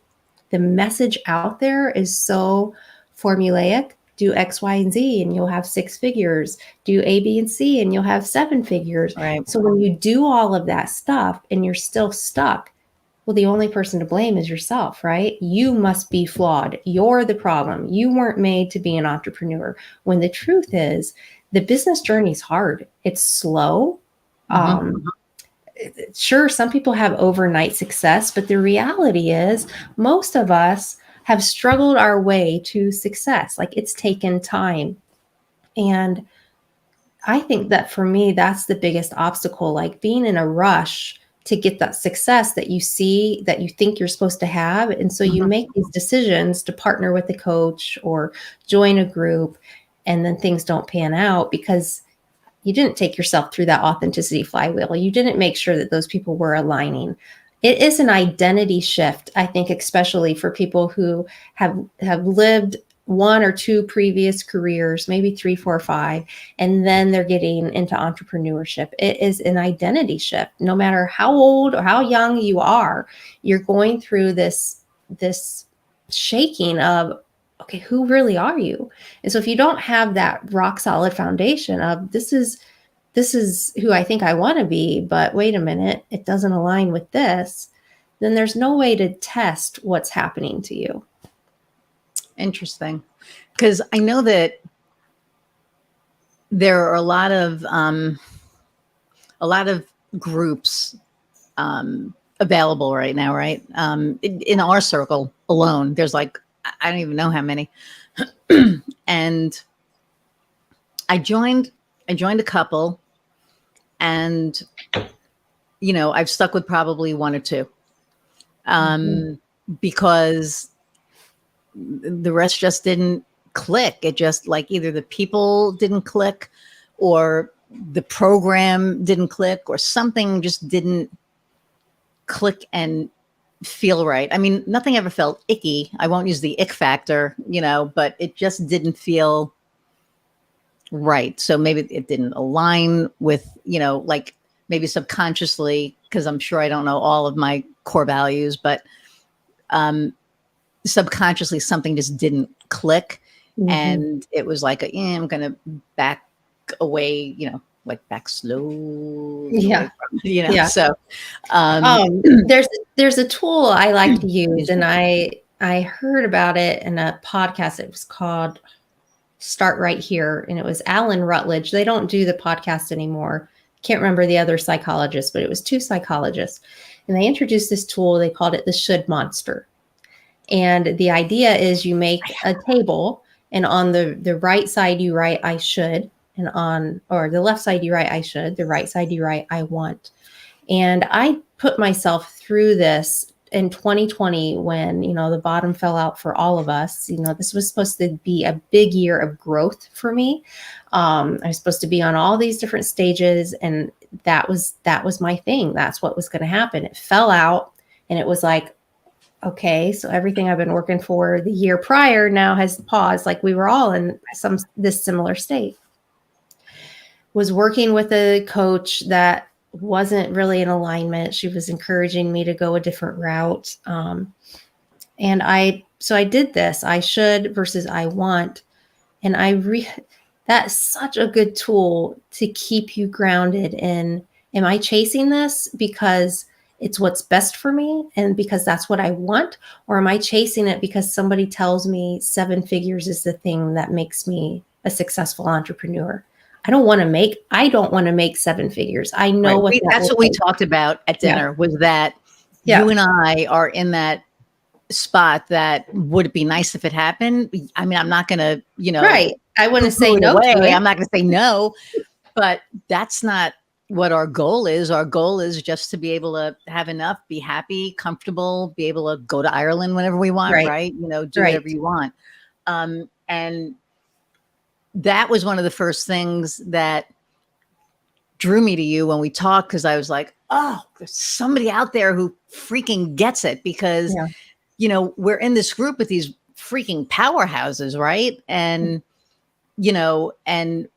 message out there is so formulaic. Do X, Y, and Z, and you'll have 6 figures. Do A, B, and C, and you'll have 7 figures. Right. So when you do all of that stuff and you're still stuck, well, the only person to blame is yourself, right? You must be flawed. You're the problem. You weren't made to be an entrepreneur. When the truth is, the business journey is hard. It's slow. Sure, some people have overnight success, but the reality is most of us have struggled our way to success. Like, it's taken time. And I think that for me, that's the biggest obstacle, like being in a rush to get that success that you see, that you think you're supposed to have. And so you make these decisions to partner with a coach or join a group, and then things don't pan out because you didn't take yourself through that authenticity flywheel. You didn't make sure that those people were aligning. It is an identity shift, I think, especially for people who have lived 1 or 2 previous careers, maybe 3, 4, 5, and then they're getting into entrepreneurship. It is an identity shift. No matter how old or how young you are, you're going through this shaking of, okay, who really are you? And so if you don't have that rock solid foundation of this is who I think I want to be, but wait a minute, it doesn't align with this, then there's no way to test what's happening to you. Interesting. Because I know that there are a lot of groups available right now, right? In our circle alone, there's like, I don't even know how many. And I joined a couple, and I've stuck with probably 1 or 2. Because the rest just didn't click. It just, like, either the people didn't click, or the program didn't click, or something just didn't click and feel right. I mean, nothing ever felt icky. I won't use the ick factor, but it just didn't feel right. So maybe it didn't align with, like, maybe subconsciously, because I'm sure I don't know all of my core values, but subconsciously something just didn't click. And it was like, I'm going to back away, like back slow. Yeah. So there's a tool I like to use, and I heard about it in a podcast. It was called Start Right Here, and it was Alan Rutledge. They don't do the podcast anymore. Can't remember the other psychologist, but it was 2 psychologists, and they introduced this tool. They called it the should monster. And the idea is you make a table, and on the right side you write I should, and or the left side you write I should, the right side you write I want. And I put myself through this in 2020 when, the bottom fell out for all of us. This was supposed to be a big year of growth for me. I was supposed to be on all these different stages, and that was my thing. That's what was going to happen. It fell out, and it was like, okay, so everything I've been working for the year prior now has paused. Like, we were all in this similar state. Was working with a coach that wasn't really in alignment. She was encouraging me to go a different route. And I did this, I should versus I want. And that's such a good tool to keep you grounded in, am I chasing this because it's what's best for me and because that's what I want? Or am I chasing it because somebody tells me 7 figures is the thing that makes me a successful entrepreneur? I don't want to make 7 figures. I know that's what we talked about at dinner, was that you and I are in that spot that would it be nice if it happened? I mean, I'm not going to, right. I wouldn't say no to it. I'm not going to say no, but that's not what our goal is. Our goal is just to be able to have enough, be happy, comfortable, be able to go to Ireland whenever we want, right? Do whatever you want. And that was one of the first things that drew me to you when we talked, because I was like, oh, there's somebody out there who freaking gets it, because, we're in this group with these freaking powerhouses, right? And and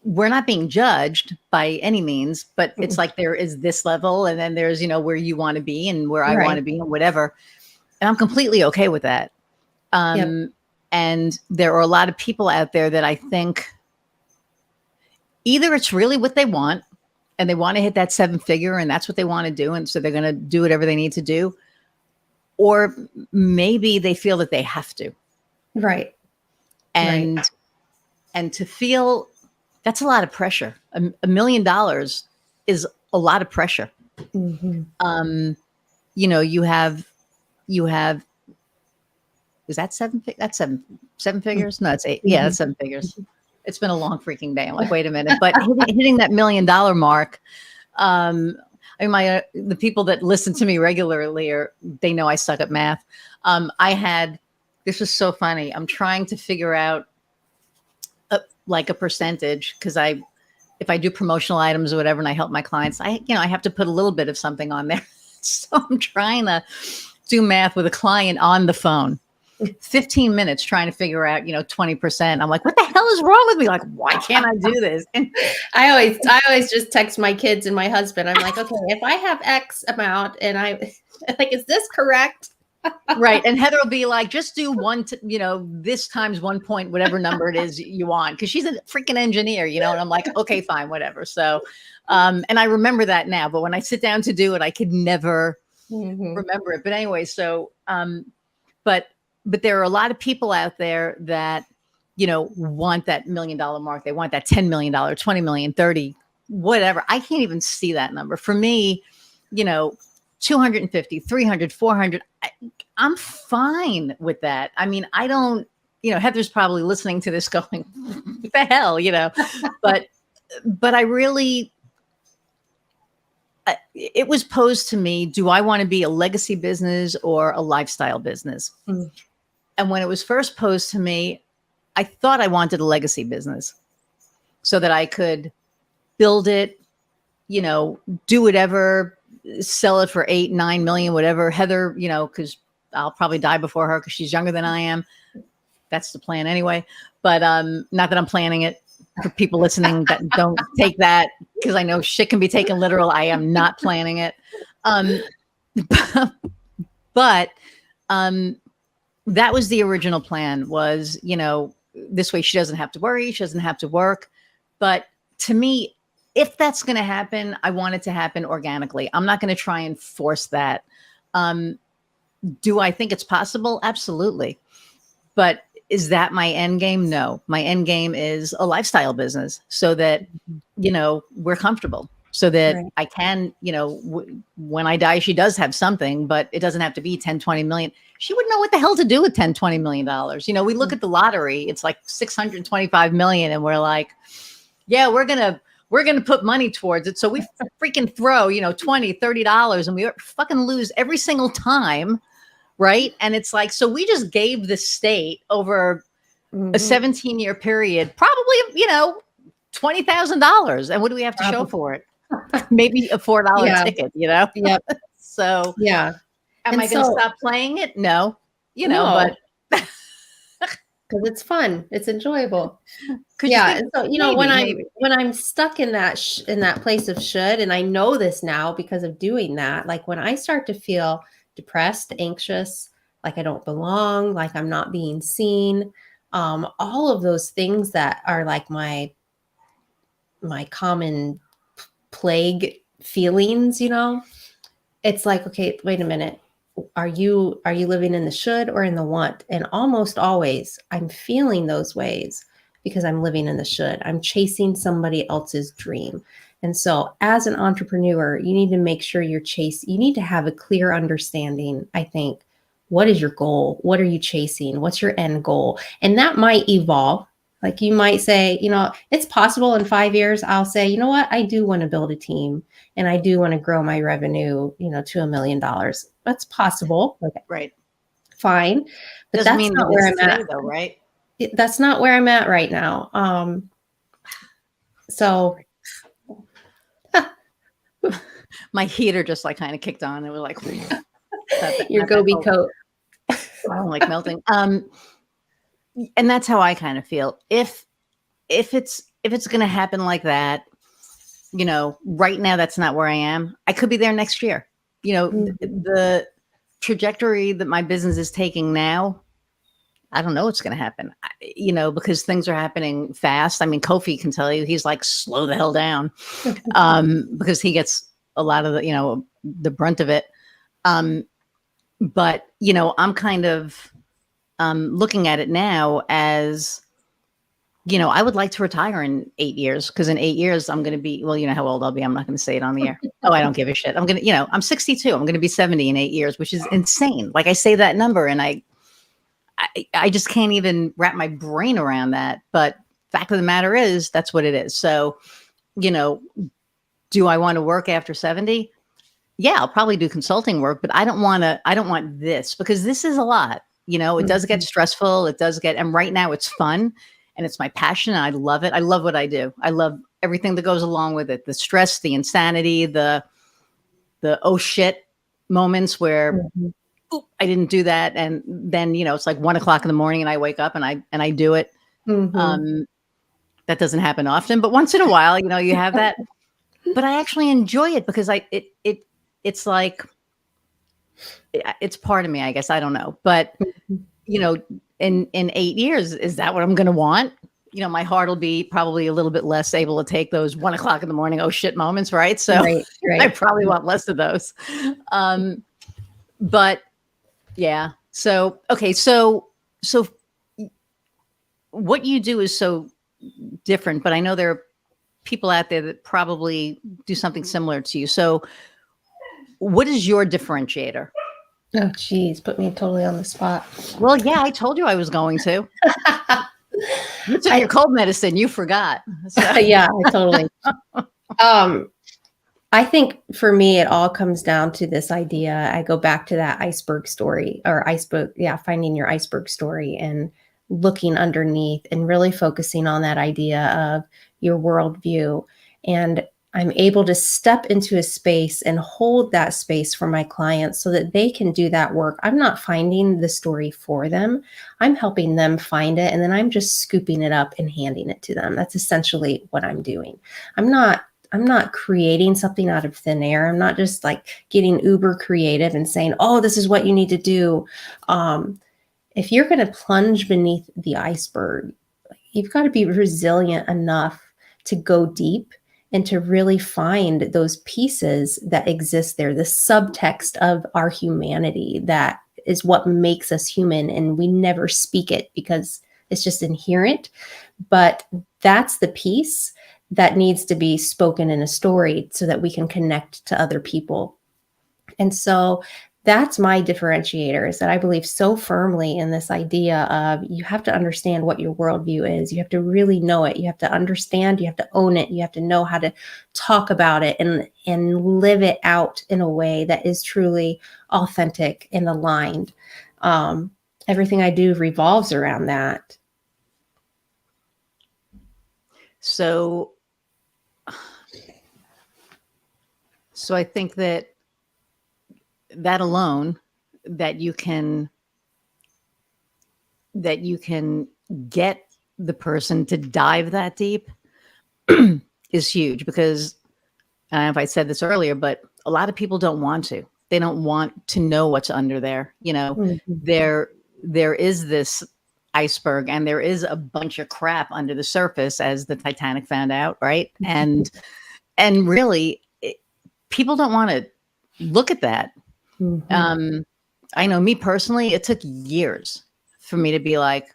we're not being judged by any means, but it's like there is this level, and then there's, where you want to be and where I want to be and whatever. And I'm completely okay with that. And there are a lot of people out there that I think either it's really what they want and they want to hit that 7-figure and that's what they want to do. And so they're going to do whatever they need to do. Or maybe they feel that they have to. Right. And to feel that's a lot of pressure. $1 million is a lot of pressure. Mm-hmm. You have, is that that's seven figures? No, it's 8. Mm-hmm. Yeah, that's 7 figures. It's been a long freaking day. I'm like, wait a minute. But hitting that $1 million mark, the people that listen to me regularly they know I suck at math. This was so funny. I'm trying to figure out a percentage, because if I do promotional items or whatever and I help my clients, I have to put a little bit of something on there. So I'm trying to do math with a client on the phone. 15 minutes trying to figure out, 20%. I'm like, what the hell is wrong with me? Like, why can't I do this? And I always just text my kids and my husband. I'm like, okay, if I have X amount and I like, is this correct? Right. And Heather will be like, just do this times 1 point, whatever number it is you want. Cause she's a freaking engineer, and I'm like, okay, fine, whatever. So, and I remember that now, but when I sit down to do it, I could never remember it. But anyway, so, but there are a lot of people out there that, want that $1 million mark. They want that $10 million, 20 million, 30, whatever. I can't even see that number. For me, 250, 300, 400. I'm fine with that. I mean, I don't, Heather's probably listening to this going, what the hell, but I really, it was posed to me, do I want to be a legacy business or a lifestyle business? Mm. And when it was first posed to me, I thought I wanted a legacy business so that I could build it, do whatever, sell it for 8, 9 million, whatever. Heather, because I'll probably die before her because she's younger than I am. That's the plan anyway. But not that I'm planning it. For people listening that don't take that, because I know shit can be taken literal. I am not planning it. But that was the original plan, was, this way she doesn't have to worry. She doesn't have to work. But to me, if that's going to happen, I want it to happen organically. I'm not going to try and force that. Do I think it's possible? Absolutely. But is that my end game? No. My end game is a lifestyle business so that, we're comfortable, so that I can, when I die, she does have something, but it doesn't have to be 10, 20 million. She wouldn't know what the hell to do with 10, 20 million dollars. We look at the lottery, it's like 625 million. And we're like, yeah, we're going to put money towards it. So we freaking throw, $20, $30 and we fucking lose every single time. Right. And it's like, so we just gave the state over a 17-year period, probably, $20,000. And what do we have to show for it? Maybe a $4 ticket, Yep. So yeah. Am I going to stop playing it? No, but because it's fun, it's enjoyable. Yeah. And so, when I'm stuck in that place of should, and I know this now because of doing that, like when I start to feel depressed, anxious, like I don't belong, like I'm not being seen, all of those things that are like my common plague feelings, it's like, okay, wait a minute. Are you living in the should or in the want? And almost always I'm feeling those ways because I'm living in the should. I'm chasing somebody else's dream. And so as an entrepreneur, you need to make sure you need to have a clear understanding, I think. What is your goal? What are you chasing? What's your end goal? And that might evolve. Like you might say, it's possible in 5 years, I'll say, you know what? I do want to build a team and I do want to grow my revenue, to $1 million. That's possible. Okay. Right. Fine. But doesn't mean not where I'm at though, right? That's not where I'm at right now. So my heater just like kind of kicked on. It was like your Gobi coat. I don't like melting. And that's how I kind of feel. If if it's going to happen like that, right now, that's not where I am. I could be there next year. The trajectory that my business is taking now, I don't know what's going to happen, because things are happening fast. I mean, Kofi can tell you, he's like, slow the hell down, because he gets a lot of the brunt of it. But, I'm kind of looking at it now as, I would like to retire in 8 years, because in 8 years, I'm going to be, well, you know how old I'll be. I'm not going to say it on the air. Oh, I don't give a shit. I'm going to, I'm 62. I'm going to be 70 in 8 years, which is insane. Like, I say that number and I just can't even wrap my brain around that. But fact of the matter is, that's what it is. So, do I want to work after 70? Yeah, I'll probably do consulting work, but I don't want this, because this is a lot. It does get stressful. It does get, and right now it's fun and it's my passion. And I love it. I love what I do. I love everything that goes along with it. The stress, the insanity, the oh shit moments where I didn't do that. And then, it's like 1 o'clock in the morning and I wake up and I do it. That doesn't happen often, but once in a while, you have that, but I actually enjoy it, because it's like, it's part of me, I guess. I don't know, but in 8 years, is that what I'm going to want? My heart will be probably a little bit less able to take those 1 o'clock in the morning, oh shit moments. Right. So right. I probably want less of those. But yeah. So, okay. So what you do is so different, but I know there are people out there that probably do something similar to you. So what is your differentiator? Oh, geez. Put me totally on the spot. Well, yeah, I told you I was going to. You took your cold medicine. You forgot. So. Yeah, I totally. I think for me, it all comes down to this idea. I go back to that iceberg story, or iceberg. Yeah. Finding your iceberg story and looking underneath and really focusing on that idea of your worldview. And I'm able to step into a space and hold that space for my clients so that they can do that work. I'm not finding the story for them. I'm helping them find it. And then I'm just scooping it up and handing it to them. That's essentially what I'm doing. I'm not creating something out of thin air. I'm not just like getting uber creative and saying, oh, this is what you need to do. If you're going to plunge beneath the iceberg, you've got to be resilient enough to go deep and to really find those pieces that exist there, the subtext of our humanity that is what makes us human. And we never speak it because it's just inherent. But that's the piece that needs to be spoken in a story so that we can connect to other people. And so that's my differentiator, is that I believe so firmly in this idea of you have to understand what your worldview is. You have to really know it. You have to understand, you have to own it. You have to know how to talk about it and live it out in a way that is truly authentic and aligned. Everything I do revolves around that. So I think that alone, that you can get the person to dive that deep is huge, because I don't know if I said this earlier, but a lot of people don't want to. They don't want to know what's under there. There is this iceberg and there is a bunch of crap under the surface, as the Titanic found out, right? And really, people don't want to look at that. I know me personally, it took years for me to be like,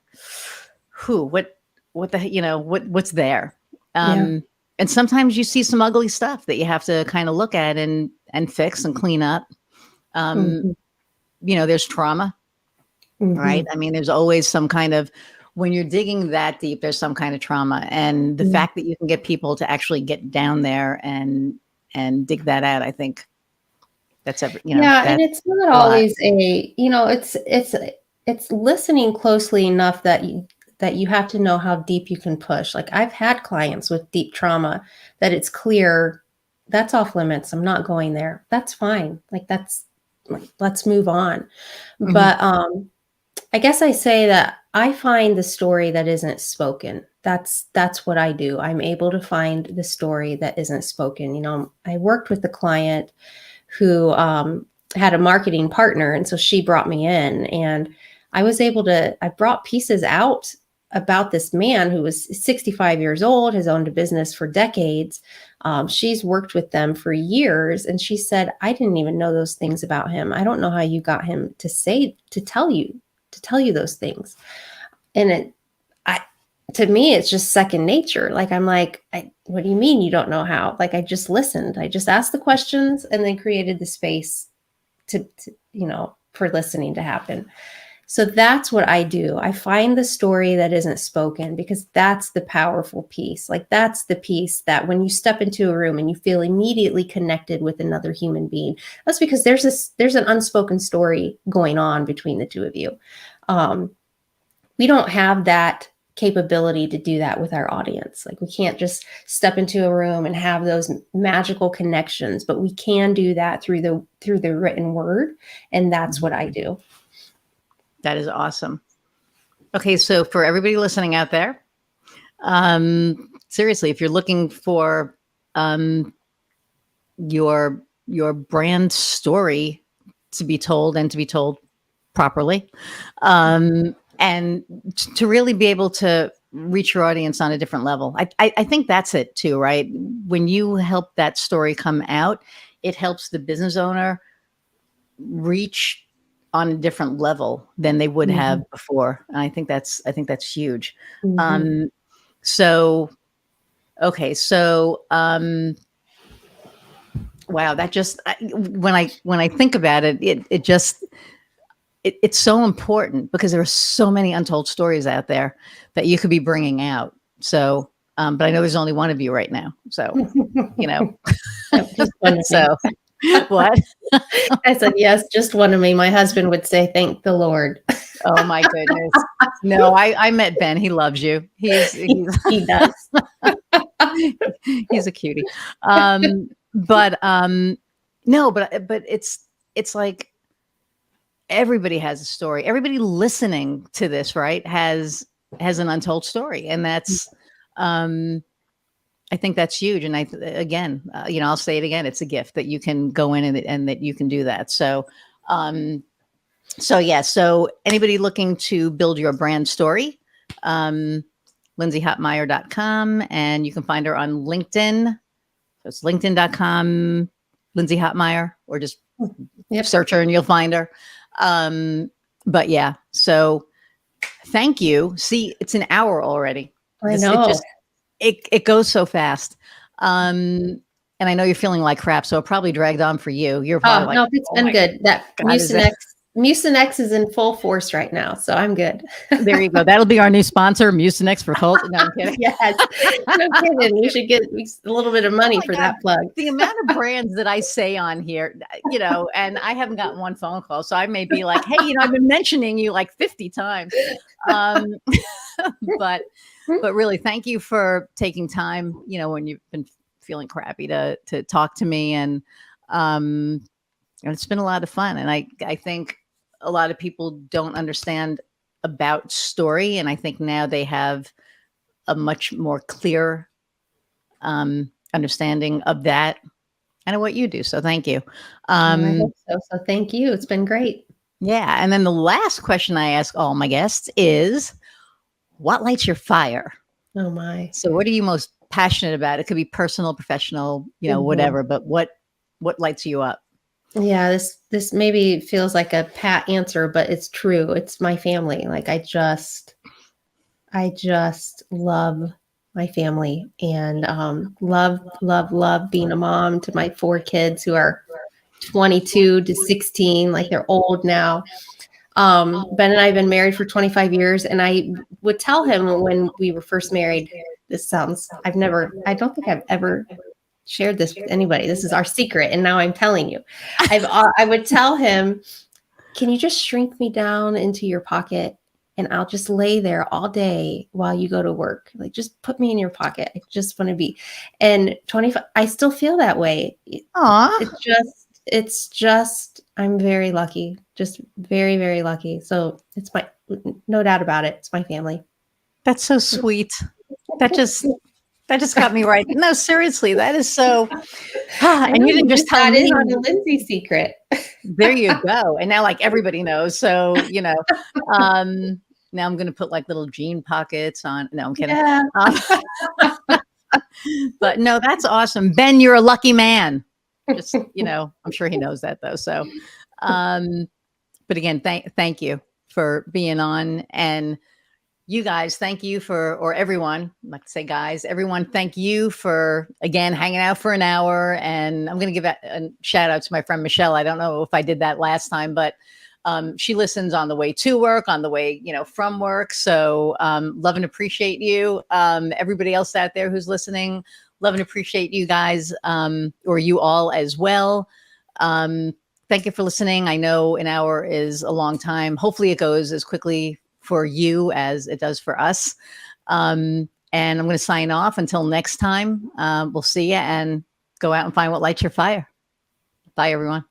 what's there? And sometimes you see some ugly stuff that you have to kind of look at and fix and clean up. There's trauma, right? I mean, there's always some kind of, when you're digging that deep, there's some kind of trauma. And the fact that you can get people to actually get down there and dig that out, I think that's and it's not always it's listening closely enough that you have to know how deep you can push. Like, I've had clients with deep trauma that it's clear that's off limits. I'm not going there. That's fine. Let's move on. But I guess I say that I find the story that isn't spoken. that's what I do. I'm able to find the story that isn't spoken. You know, I worked with a client who had a marketing partner, and so she brought me in, and I brought pieces out about this man who was 65 years old, has owned a business for decades. She's worked with them for years, and she said, I didn't even know those things about him. I don't know how you got him to tell you those things. And to me, it's just second nature. Like, I'm like, what do you mean you don't know how? Like, I just listened. I just asked the questions and then created the space to for listening to happen. So that's what I do. I find the story that isn't spoken, because that's the powerful piece. Like, that's the piece that when you step into a room and you feel immediately connected with another human being, that's because there's an unspoken story going on between the two of you. We don't have that capability to do that with our audience. Like, we can't just step into a room and have those magical connections, but we can do that through the written word. And that's what I do. That is awesome. Okay. So for everybody listening out there, seriously, if you're looking for, your brand story to be told, and to be told properly, and to really be able to reach your audience on a different level. I think that's it too, right? When you help that story come out, it helps the business owner reach on a different level than they would have before. And I think that's huge. So, okay. So, wow, that just, when I think about it, it just, it's so important, because there are so many untold stories out there that you could be bringing out. So, but I know there's only one of you right now. So, Just one of so what? I said, yes, just one of me. My husband would say, thank the Lord. Oh my goodness. No, I met Ben. He loves you. He does. He's a cutie. But no, but it's like, everybody has a story. Everybody listening to this, right, has an untold story, and that's, I think that's huge. And again, I'll say it again, it's a gift that you can go in and that you can do that. So, yeah. So anybody looking to build your brand story, LindsayHotmire.com, and you can find her on LinkedIn. So it's LinkedIn.com, Lindsay Hotmire, or just search her and you'll find her. But yeah, so thank you. See, it's an hour already. I know. It goes so fast. And I know you're feeling like crap, so it probably dragged on for you. You're probably no, it's been good. That Mucinex is in full force right now, so I'm good. There you go. That'll be our new sponsor, Mucinex for cold. No, I'm kidding. Yes, no kidding. We should get a little bit of money for that plug. The amount of brands that I say on here, and I haven't gotten one phone call, so I may be like, hey, I've been mentioning you like 50 times. But really, thank you for taking time, when you've been feeling crappy, to talk to me. And it's been a lot of fun. And I think a lot of people don't understand about story. And I think now they have a much more clear understanding of that and of what you do. So thank you. I hope so. So thank you. It's been great. Yeah. And then the last question I ask all my guests is, what lights your fire? Oh my. So what are you most passionate about? It could be personal, professional, whatever, but what lights you up? Yeah, this maybe feels like a pat answer, but it's true. It's my family. Like, I just love my family, and love being a mom to my 4 kids who are 22 to 16. Like, they're old now. Ben and I have been married for 25 years, and I would tell him when we were first married, I don't think I've ever shared this with anybody. This is our secret. And now I'm telling you, I would tell him, can you just shrink me down into your pocket, and I'll just lay there all day while you go to work. Like, just put me in your pocket. I just want to be. And 25, I still feel that way. Aww. It's just, I'm very lucky, just very, very lucky. So it's no doubt about it. It's my family. That's so sweet. That just got me right. No, seriously, that is so. And you didn't just tell that me. is on the Lindsay secret. There you go. And now like everybody knows. So, now I'm going to put like little jean pockets on. No, I'm kidding. Yeah. But no, that's awesome. Ben, you're a lucky man. Just, I'm sure he knows that though. So, but again, thank you for being on, and you guys, thank you or everyone, I like to say guys, everyone, thank you for, again, hanging out for an hour. And I'm going to give a shout out to my friend, Michelle. I don't know if I did that last time, but she listens on the way to work, on the way, from work. So love and appreciate you. Everybody else out there who's listening, love and appreciate you guys, or you all as well. Thank you for listening. I know an hour is a long time. Hopefully it goes as quickly for you as it does for us. And I'm going to sign off until next time. We'll see you, and go out and find what lights your fire. Bye, everyone.